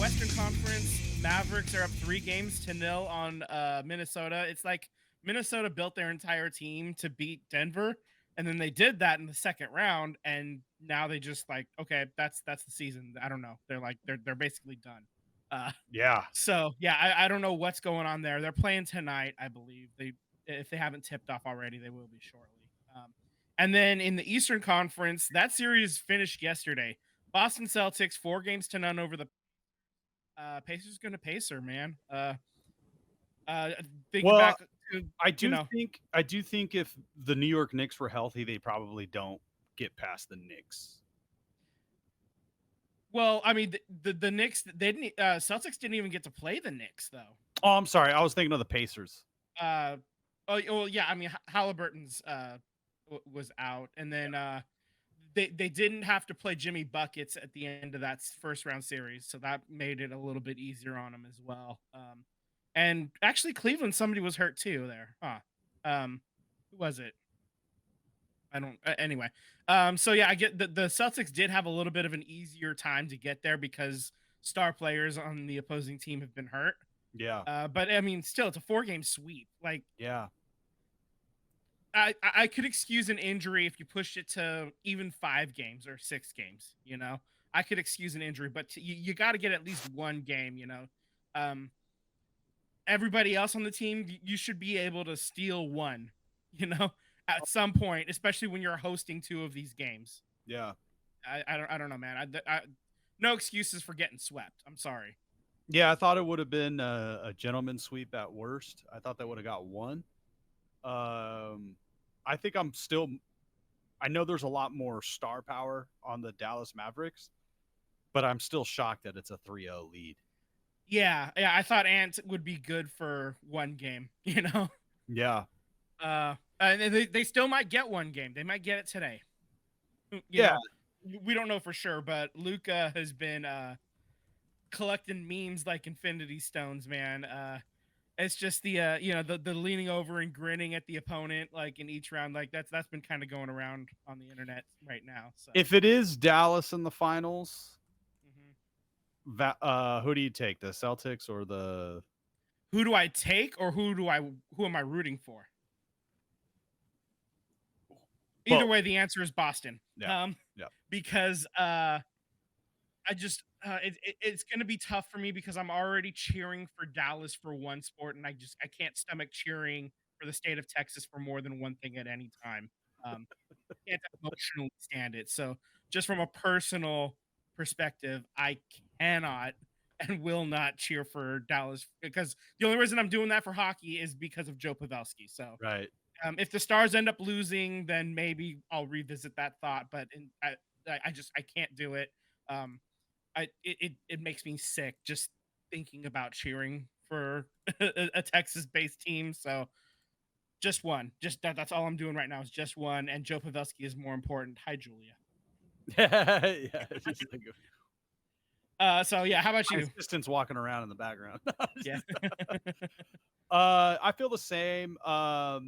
Western Conference, Mavericks are up 3 games to 0 on Minnesota. It's like Minnesota built their entire team to beat Denver, and then they did that in the second round, and now they just like, okay, that's the season. I don't know. They're basically done. Uh, Yeah. so yeah, I don't know what's going on there. They're playing tonight, I believe. If they haven't tipped off already, they will be shortly. And then in the Eastern Conference, that series finished yesterday. Boston Celtics 4 games to 0 over the Pacers. Going to Pacer, man. Uh, thinking Well, back to I you do know, think I do think if the New York Knicks were healthy, they probably don't get past the Knicks. well, I mean the Knicks they didn't Celtics didn't even get to play the Knicks though. Oh, I'm sorry. I was thinking of the Pacers. Uh, oh well, yeah. I mean Halliburton's was out, and then they didn't have to play Jimmy buckets at the end of that first round series, so that made it a little bit easier on them as well. And actually Cleveland, somebody was hurt too there, huh? Who was it? I don't. Anyway, so yeah, I get the Celtics did have a little bit of an easier time to get there because star players on the opposing team have been hurt. Yeah. But I mean, still, it's a 4 game sweep. Like, Yeah. I could excuse an injury if you pushed it to even 5 games or 6 games. I could excuse an injury, but you got to get at least one game. Um, everybody else on the team, you should be able to steal one. You know, at some point, especially when you're hosting 2 of these games. Yeah. I don't know, man. No excuses for getting swept. I'm sorry. Yeah, I thought it would have been a gentleman's sweep at worst. I thought they would have got one. I think I'm still. I know there's a lot more star power on the Dallas Mavericks, but I'm still shocked that it's a 3-0 lead. Yeah. I thought Ant would be good for one game. Yeah. And they still might get one game. They might get it today. Yeah. We don't know for sure, but Luca has been collecting memes like Infinity Stones, man. It's just the the leaning over and grinning at the opponent like in each round, like that's been kind of going around on the internet right now. So If it is Dallas in the finals, Mhm. who do you take, the Celtics or the? Who do I take, or who am I rooting for? Either Both. way, the answer is Boston. Yeah. Yeah. Because it's going to be tough for me because I'm already cheering for Dallas for one sport, and I can't stomach cheering for the state of Texas for more than one thing at any time. Um, can't emotionally stand it. So just from a personal perspective, I cannot and will not cheer for Dallas because the only reason I'm doing that for hockey is because of Joe Pavelski. So Right. if the Stars end up losing, then maybe I'll revisit that thought. But I can't do it. It makes me sick just thinking about cheering for a Texas-based team. So just one, just that's all I'm doing right now is just one. And Joe Pavelski is more important. Hi, Julia. Yeah. Just like So yeah, how about my you? assistant's walking around in the background. Yeah. I feel the same. I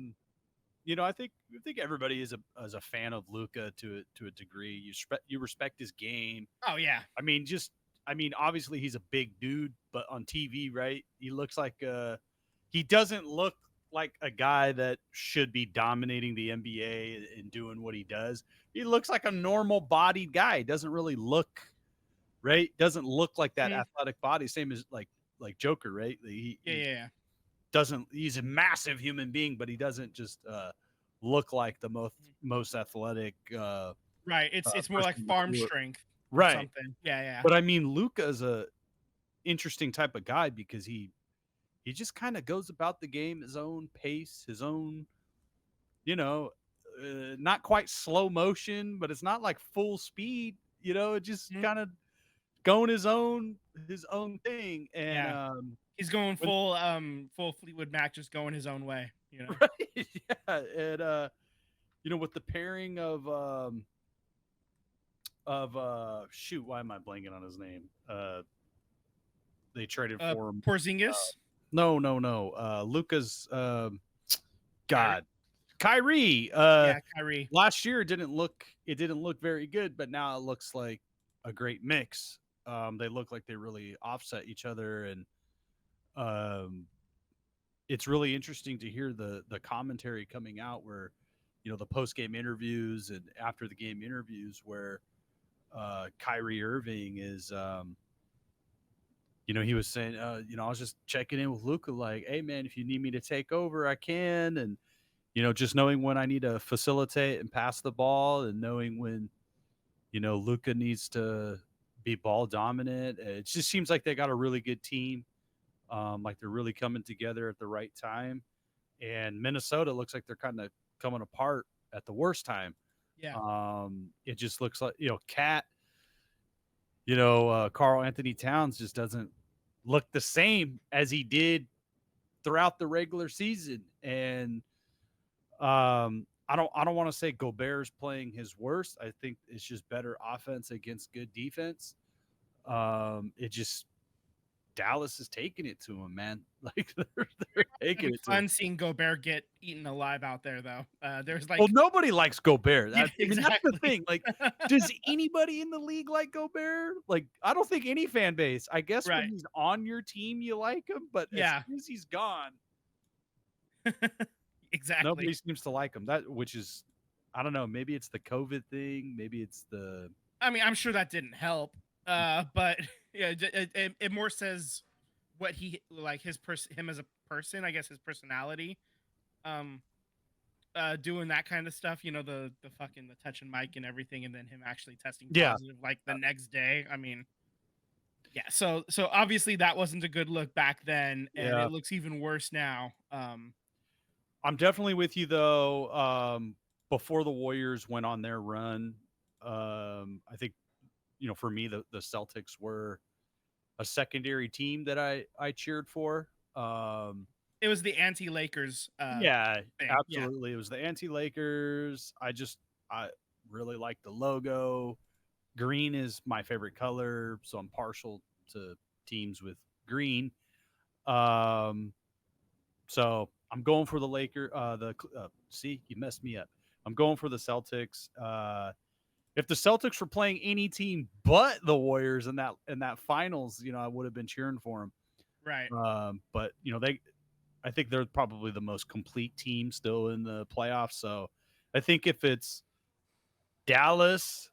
think everybody is a fan of Luca to a degree. You respect his game. Oh yeah. Obviously he's a big dude, but on TV, right? He looks like he doesn't look like a guy that should be dominating the NBA and doing what he does. He looks like a normal bodied guy. He doesn't really look right. Doesn't look like that athletic body. Same as like Joker, right? Yeah. Doesn't. He's a massive human being, but he doesn't just look like the most athletic. Right. It's more like person farm before. strength or Right. something. Yeah. But I mean, Luka's a interesting type of guy because he just kind of goes about the game his own pace, his own, not quite slow motion, but it's not like full speed. It just Mhm. kind of going his own thing. And Yeah. He's going when, full Fleetwood Mac, just going his own way. right, yeah, and with the pairing of shoot, why am I blanking on his name? They traded for him. Porzingis. No. Luka's God, Kyrie. Yeah, Kyrie. Last year it didn't look very good, but now it looks like a great mix. They look like they really offset each other, and um, it's really interesting to hear the commentary coming out where, the post game interviews and after the game interviews where Kyrie Irving is, he was saying, I was just checking in with Luca, like, hey man, if you need me to take over, I can, and just knowing when I need to facilitate and pass the ball, and knowing when Luca needs to be ball dominant. It just seems like they got a really good team. Like they're really coming together at the right time. And Minnesota looks like they're kind of coming apart at the worst time. Yeah. It just looks like, Cat, Carl Anthony Towns just doesn't look the same as he did throughout the regular season. And I don't want to say Gobert's playing his worst. I think it's just better offense against good defense. It just Dallas is taking it to him, man. Like they're taking it to him. Fun seeing Gobert get eaten alive out there, though. There's Well, nobody likes Gobert. Yeah, I mean, that's the thing. Like, does anybody in the league like Gobert? Like, I don't think any fan base. I guess Right. when he's on your team, you like him, but as Yeah. soon as he's gone, Exactly. nobody seems to like him. Which is, I don't know. Maybe it's the COVID thing. Maybe it's the. I mean, I'm sure that didn't help. But yeah, it more says what he like him as a person. I guess his personality. Doing that kind of stuff. The fucking the touching mic and everything, and then him actually testing positive like the next day. I mean, yeah. So obviously that wasn't a good look back then, and it looks even worse now. I'm definitely with you though. Before the Warriors went on their run, I think for me the Celtics were a secondary team that I cheered for. It was the anti-Lakers. Yeah, thing. absolutely. It was the anti-Lakers. I really like the logo. Green is my favorite color, so I'm partial to teams with green. So I'm going for the see, you messed me up. I'm going for the Celtics. If the Celtics were playing any team but the Warriors in that finals, I would have been cheering for them. Right. But I think they're probably the most complete team still in the playoffs. So I think if it's Dallas,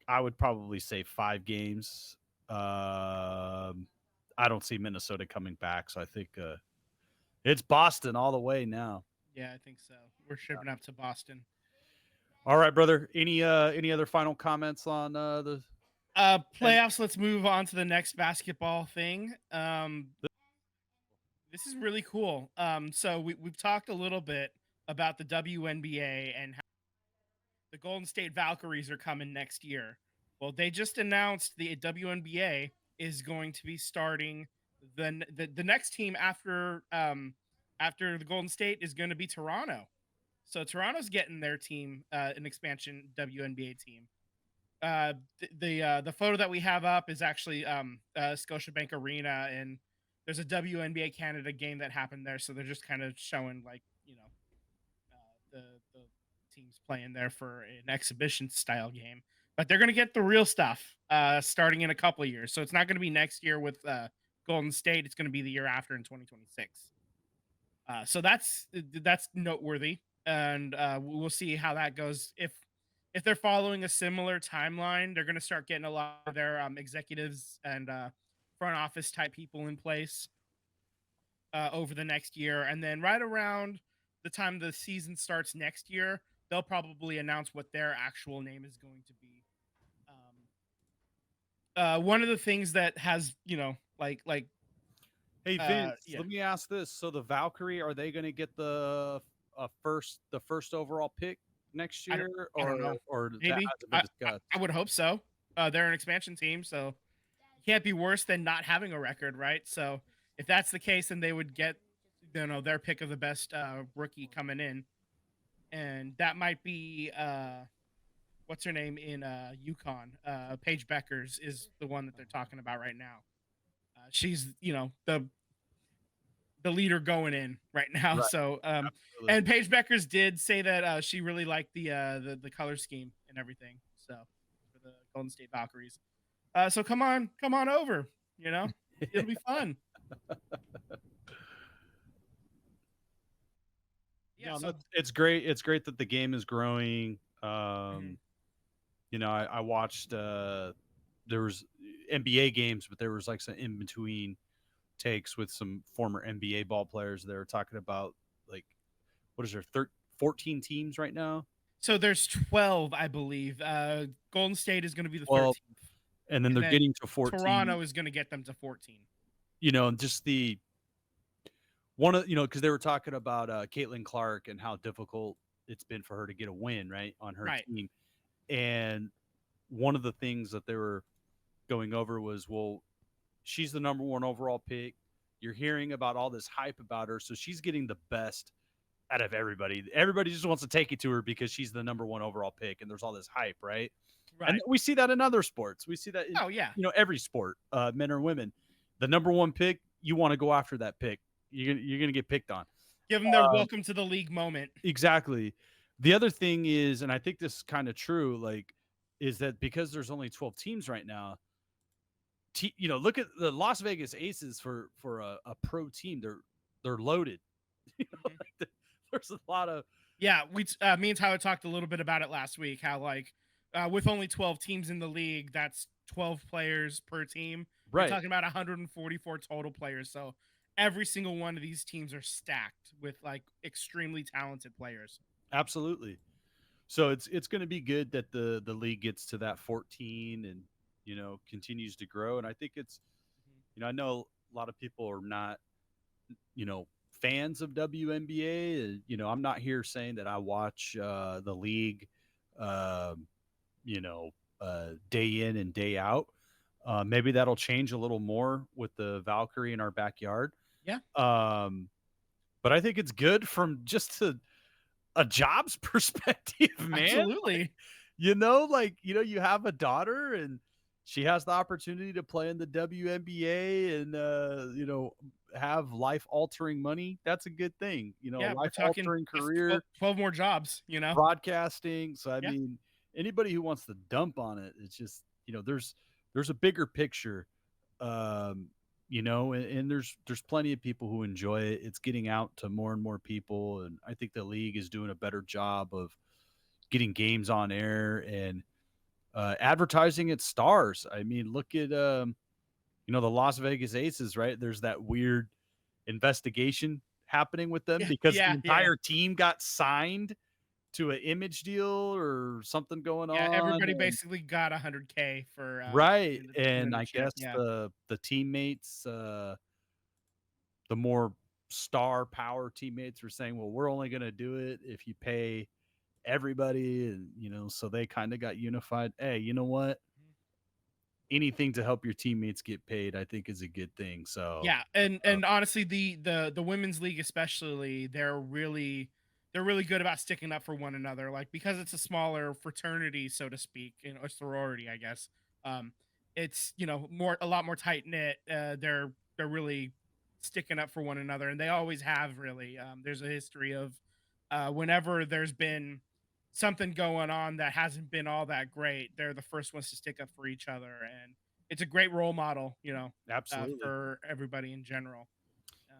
I would probably say 5 games. I don't see Minnesota coming back, so I think it's Boston all the way now. Yeah, I think so. We're shipping up to Boston. All right, brother. Any other final comments on the playoffs? Let's move on to the next basketball thing. This is really cool. So we've talked a little bit about the WNBA and how the Golden State Valkyries are coming next year. Well, they just announced the WNBA is going to be starting the next team after the Golden State is going to be Toronto. So Toronto's getting their team, an expansion WNBA team. The photo that we have up is actually Scotiabank Arena, and there's a WNBA Canada game that happened there. So they're just kind of showing the teams playing there for an exhibition style game. But they're going to get the real stuff starting in a couple of years. So it's not going to be next year with Golden State. It's going to be the year after in 2026. So that's noteworthy, and we'll see how that goes. If they're following a similar timeline, they're going to start getting a lot of their executives and front office type people in place over the next year, and then right around the time the season starts next year, they'll probably announce what their actual name is going to be. One of the things that has like Hey Vince, yeah. let me ask this: so the Valkyrie, are they going to get the first overall pick next year, I don't know. or Maybe. that hasn't been discussed? I would hope so. They're an expansion team, so it can't be worse than not having a record, right? So if that's the case, then they would get their pick of the best rookie coming in, and that might be what's her name in Yukon. Paige Beckers is the one that they're talking about right now. She's the leader going in right now. Right. So Absolutely. and Paige Beckers did say that she really liked the color scheme and everything. So for the Golden State Valkyries. So come on over. You know, it'll be fun. Yeah. No, So. that's it's great. It's great that the game is growing. Mhm. I watched there was NBA games, but there was like some in between takes with some former NBA ball players. They were talking about like what is there 14 teams right now? So there's 12, I believe. Golden State is going to be the 12, 13th, and then and they're then getting to 14. Toronto is going to get them to 14. And just the because they were talking about Caitlin Clark and how difficult it's been for her to get a win right on her Right. team, and one of the things that they were going over was, well, she's the number one overall pick. You're hearing about all this hype about her, so she's getting the best out of everybody. Everybody just wants to take it to her because she's the number one overall pick, and there's all this hype, right? And Right. we see that in other sports. We see that in Oh yeah. every sport, men or women. The number one pick, you want to go after that pick. You're gonna get picked on. Give them their Um, welcome to the league moment. exactly. The other thing is, and I think this is kind of true, like, is that because there's only 12 teams right now, look at the Las Vegas Aces for a pro team. They're loaded. Mhm. There's a lot of Yeah, me and Tyler talked a little bit about it last week. How like with only 12 teams in the league, that's 12 players per team. You're right. talking about 144 total players. So every single one of these teams are stacked with like extremely talented players. Absolutely. So it's going to be good that the league gets to that 14 and continues to grow. And I think it's Mhm. I know a lot of people are not fans of WNBA. I'm not here saying that I watch the league, um, you know, day in and day out. Maybe that'll change a little more with the Valkyrie in our backyard. Yeah, Um, but I think it's good from just a jobs perspective, man. absolutely. You have a daughter and she has the opportunity to play in the WNBA and have life altering money. That's a good thing. A Yeah, we're life talking altering that's 12, career, 12 more jobs, you know? broadcasting. So I Yeah. mean, anybody who wants to dump on it, it's just, there's a bigger picture. Um, and there's plenty of people who enjoy it. It's getting out to more and more people, and I think the league is doing a better job of getting games on air and advertising its stars. I mean, look at the Las Vegas Aces, right? There's that weird investigation happening with them Yeah, because the yeah, yeah. entire team got signed to an image deal or something going Yeah, on. everybody basically got 100K for Right. winning And the I chip. guess Yeah. the teammates, the more star power teammates were saying, well, we're only going to do it if you pay everybody. And, so they kind of got unified. Hey, you know what? Mhm. Anything to help your teammates get paid, I think is a good thing. So, Yeah, and uh, and honestly, the women's league especially, they're really good about sticking up for one another. Like because it's a smaller fraternity, so to speak, a sorority, I guess. Um, it's more a lot more tight knit. They're really sticking up for one another, and they always have really. There's a history of whenever there's been something going on that hasn't been all that great, they're the first ones to stick up for each other, and it's a great role model, absolutely. for everybody in general.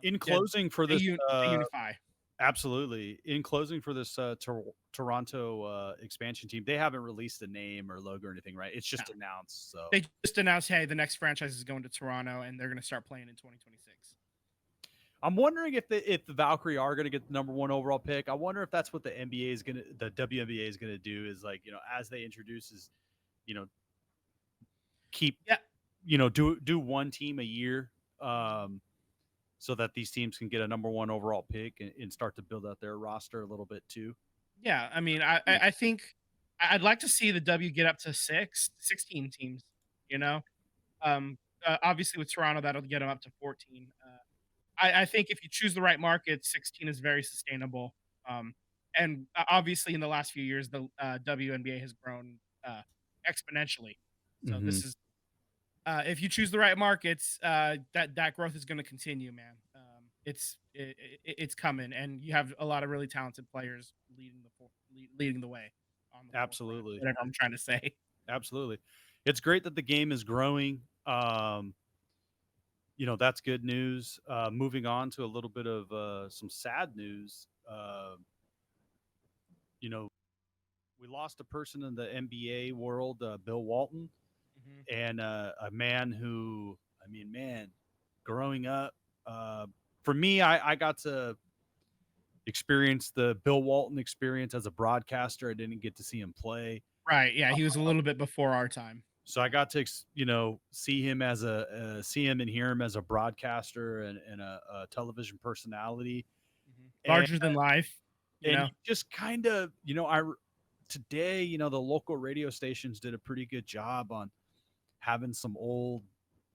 In Yeah, closing for this, they unify. absolutely. In closing for this Toronto expansion team, they haven't released a name or logo or anything, right? It's No, just announced. So they just announced, hey, the next franchise is going to Toronto, and they're going to start playing in 2026. I'm wondering if the Valkyrie are going to get the number one overall pick. I wonder if that's what the WNBA is going to do is like as they introduce is you know keep Yeah. do one team a year, Mhm. so that these teams can get a number one overall pick and start to build out their roster a little bit too. Yeah, I mean, I think I'd like to see the W get up to 16 teams. You know, obviously with Toronto, that'll get them up to 14. I think if you choose the right market, 16 is very sustainable. And obviously, in the last few years, the WNBA has grown exponentially. So Hmm. this is if you choose the right markets, that growth is going to continue, man. It's coming, and you have a lot of really talented players leading the way on the forefront. Absolutely. Whatever I'm trying to say. Absolutely. it's great that the game is growing. That's good news. Moving on to a little bit of some sad news. You know, we lost a person in the NBA world, Bill Walton, Hmm. and a man who, I mean, man, growing up, uh, for me, I got to experience the Bill Walton experience as a broadcaster. I didn't get to see him play. Right. Yeah, he was a little bit before our time. So I got to, see him see him and hear him as a broadcaster and a television personality, and Larger than life, you and know. he just kind of, today, the local radio stations did a pretty good job on having some old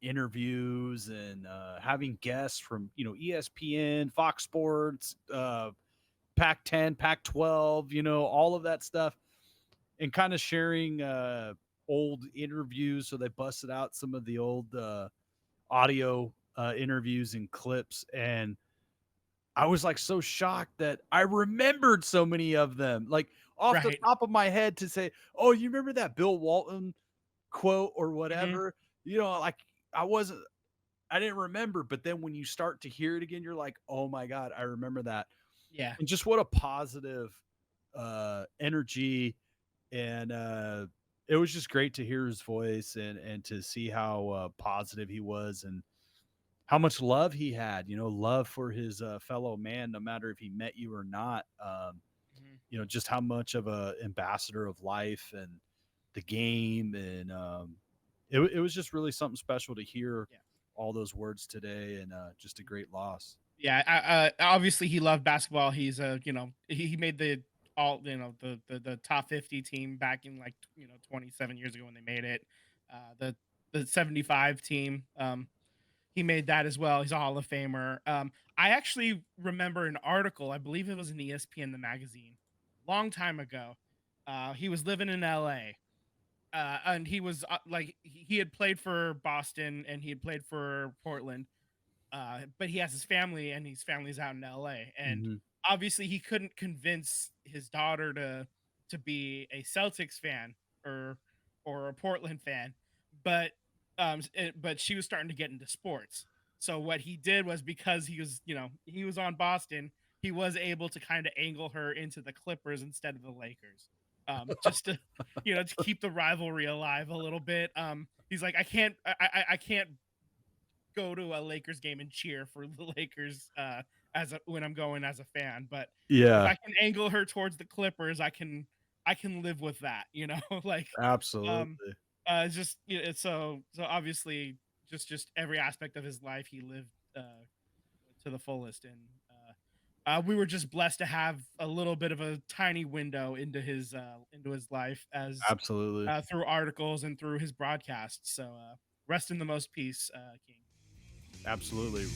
interviews and having guests from ESPN, Fox Sports, Pac-10, Pac-12, all of that stuff, and kind of sharing old interviews. So they busted out some of the old audio interviews and clips, and I was like so shocked that I remembered so many of them, like off the Right. top of my head, to say, "Oh, you remember that Bill Walton quote or Hmm. whatever?" Like I wasn't, I didn't remember, but then when you start to hear it again, you're like, "Oh my god, I remember that." Yeah. And just what a positive energy, and it was just great to hear his voice and to see how positive he was, and how much love he had, love for his fellow man, no matter if he met you or not. Hmm. Just how much of a ambassador of life and the game, and it was just really something special to hear Yeah. all those words today, and just a great loss. Yeah. Obviously, he loved basketball. He's he made the all the top 50 team back in, like, 27 years ago when they made it. The 75 team. He made that as well. He's a Hall of Famer. I actually remember an article. I believe it was in ESPN the magazine, long time ago. He was living in LA, and he was like he had played for Boston and he had played for Portland, but he has his family and his family's out in LA. And Hmm. obviously he couldn't convince his daughter to be a Celtics fan or a Portland fan, but but she was starting to get into sports. So what he did was, because he was on Boston, he was able to kind of angle her into the Clippers instead of the Lakers. Just to to keep the rivalry alive a little bit. He's like, I can't go to a Lakers game and cheer for the Lakers when I'm going as a fan. But if Yeah, I can angle her towards the Clippers, I can live with that, like um absolutely. just so obviously just every aspect of his life he lived to the fullest. And we were just blessed to have a little bit of a tiny window into his life, as Absolutely. through articles and through his broadcasts. So rest in the most peace, King. Absolutely.